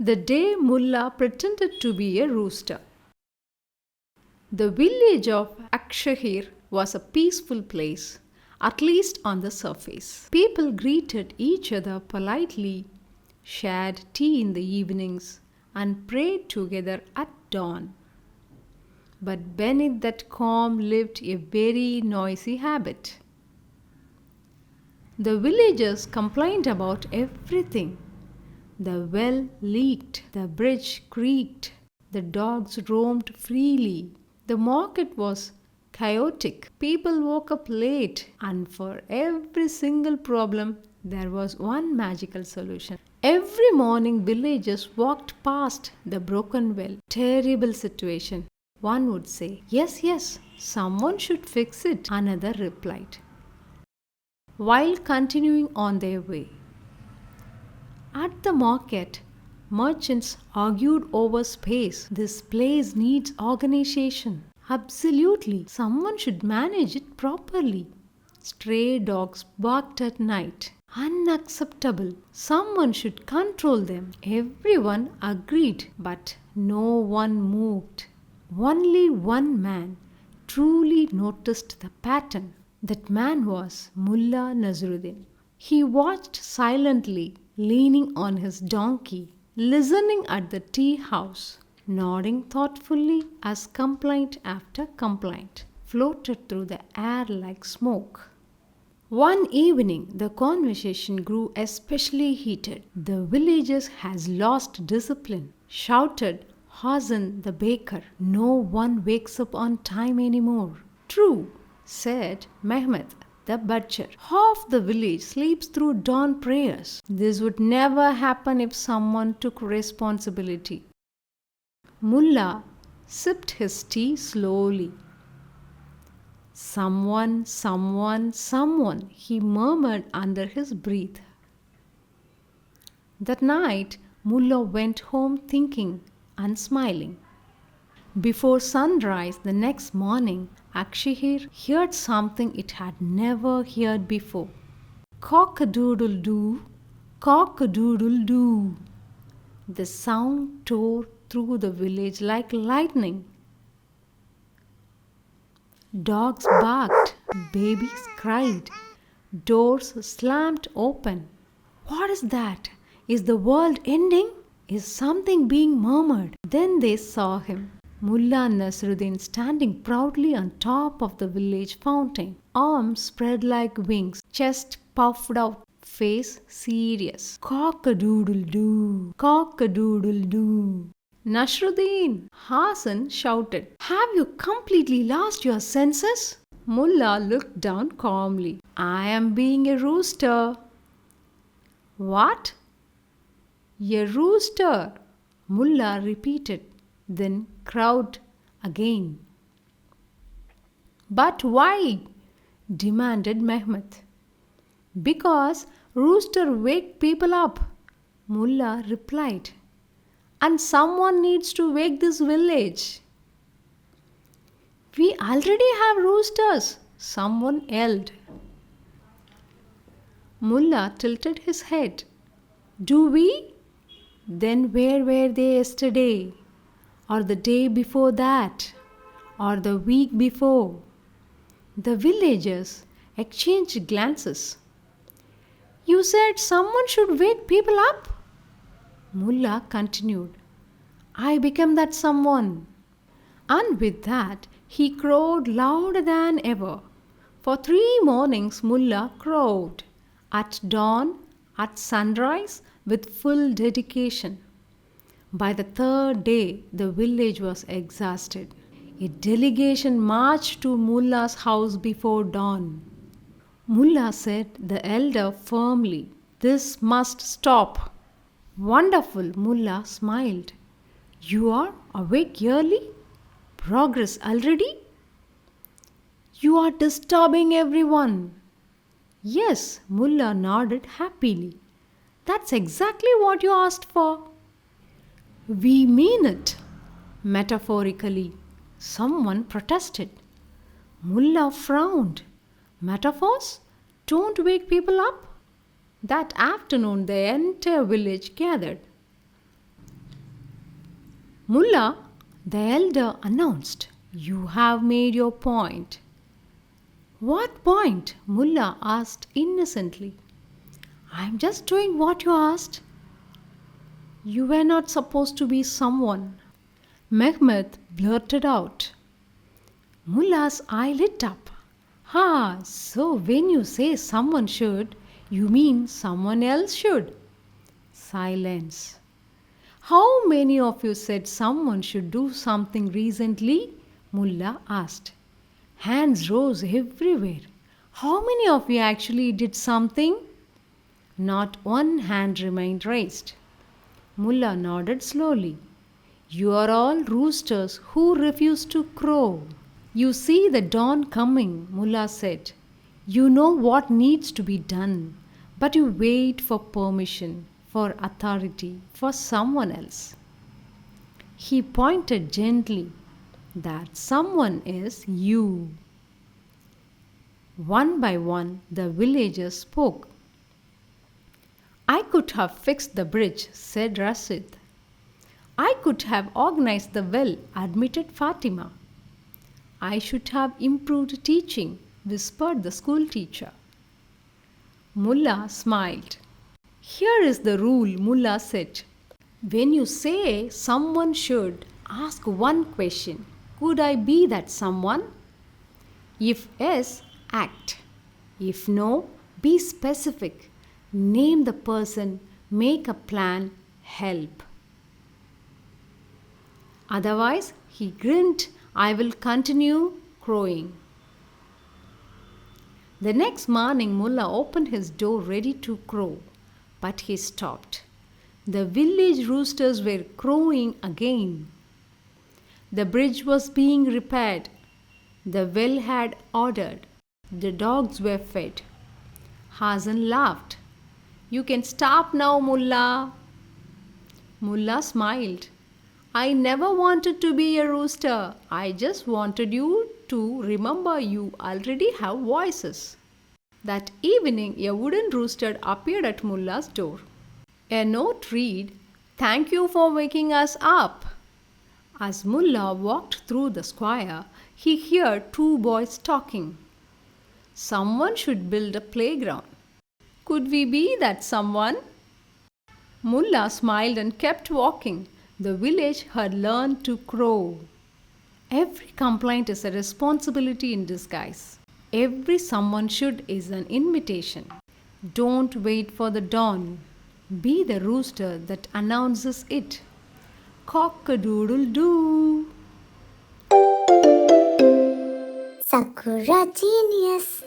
The day Mulla pretended to be a rooster. The village of Akshahir was a peaceful place, at least on the surface. People greeted each other politely, shared tea in the evenings, and prayed together at dawn. But beneath that calm lived a very noisy habit. The villagers complained about everything. The well leaked, the bridge creaked, the dogs roamed freely. The market was chaotic. People woke up late, and for every single problem, there was one magical solution. Every morning, villagers walked past the broken well. Terrible situation. One would say, "Yes, yes, someone should fix it," another replied, while continuing on their way. At the market, merchants argued over space. This place needs organization. Absolutely, someone should manage it properly. Stray dogs barked at night. Unacceptable. Someone should control them. Everyone agreed, but no one moved. Only one man truly noticed the pattern. That man was Mulla Nasruddin. He watched silently, leaning on his donkey, listening at the tea house, nodding thoughtfully as complaint after complaint floated through the air like smoke. One evening, the conversation grew especially heated. "The villagers has lost discipline," shouted Hasan the baker. "No one wakes up on time anymore." "True," said Mehmet the butcher. "Half the village sleeps through dawn prayers. This would never happen if someone took responsibility." Mullah sipped his tea slowly. "Someone, someone," he murmured under his breath. That night, Mullah went home thinking and smiling. Before sunrise the next morning, Akshahir heard something it had never heard before. Cock-a-doodle-doo, cock-a-doodle-doo. The sound tore through the village like lightning. Dogs barked, babies cried, doors slammed open. What is that? Is the world ending? Is something being murmured? Then they saw him, Mulla Nasruddin, standing proudly on top of the village fountain, arms spread like wings, chest puffed out, face serious. Cock-a-doodle-doo, cock-a-doodle-doo. "Nasruddin!" Hasan shouted. "Have you completely lost your senses?" Mullah looked down calmly. "I am being a rooster." "What? A rooster?" Mullah repeated, then crowed again. "But why?" demanded Mehmet. "Because rooster wake people up," Mullah replied. "And someone needs to wake this village." "We already have roosters," someone yelled. Mullah tilted his head. "Do we? Then where were they yesterday? Or the day before that? Or the week before?" The villagers exchanged glances. "You said someone should wake people up?" Mullah continued. "I became that someone." And with that, he crowed louder than ever. For 3 mornings, Mullah crowed. At dawn, at sunrise, with full dedication. By the 3rd day, the village was exhausted. A delegation marched to Mullah's house before dawn. Mullah said the elder firmly, "This must stop." "Wonderful," Mullah smiled. "You are awake early? Progress already?" "You are disturbing everyone." "Yes," Mullah nodded happily. "That's exactly what you asked for." "We mean it." Metaphorically, someone protested. Mullah frowned. "Metaphors don't wake people up." That afternoon, the entire village gathered. Mulla, the elder announced, "You have made your point." "What point?" Mulla asked innocently. "I am just doing what you asked." "You were not supposed to be someone," Mehmet blurted out. Mulla's eye lit up. "Ha, so when you say someone should, you mean someone else should?" Silence. "How many of you said someone should do something recently?" Mulla asked. Hands rose everywhere. "How many of you actually did something?" Not one hand remained raised. Mulla nodded slowly. "You are all roosters who refuse to crow." "You see the dawn coming," Mulla said. "You know what needs to be done, but you wait for permission, for authority, for someone else." He pointed gently. "That someone is you." One by one, the villagers spoke. "I could have fixed the bridge," said Rashid. "I could have organized the well," admitted Fatima. "I should have improved teaching," whispered the school teacher. Mulla smiled. "Here is the rule," Mulla said. "When you say someone should, ask one question. Could I be that someone? If yes, act. If no, be specific. Name the person, make a plan, help. Otherwise," he grinned, "I will continue crowing." The next morning, Mulla opened his door ready to crow, but he stopped. The village roosters were crowing again. The bridge was being repaired. The well had ordered. The dogs were fed. Hasan laughed. "You can stop now, Mulla." Mulla smiled. "I never wanted to be a rooster. I just wanted you to remember you already have voices." That evening, a wooden rooster appeared at Mulla's door. A note read, "Thank you for waking us up." As Mulla walked through the square, he heard two boys talking. "Someone should build a playground. Could we be that someone?" Mulla smiled and kept walking. The village had learned to crow. Every complaint is a responsibility in disguise. Every someone should is an invitation. Don't wait for the dawn. Be the rooster that announces it. Cock-a-doodle-doo. Sakura genius.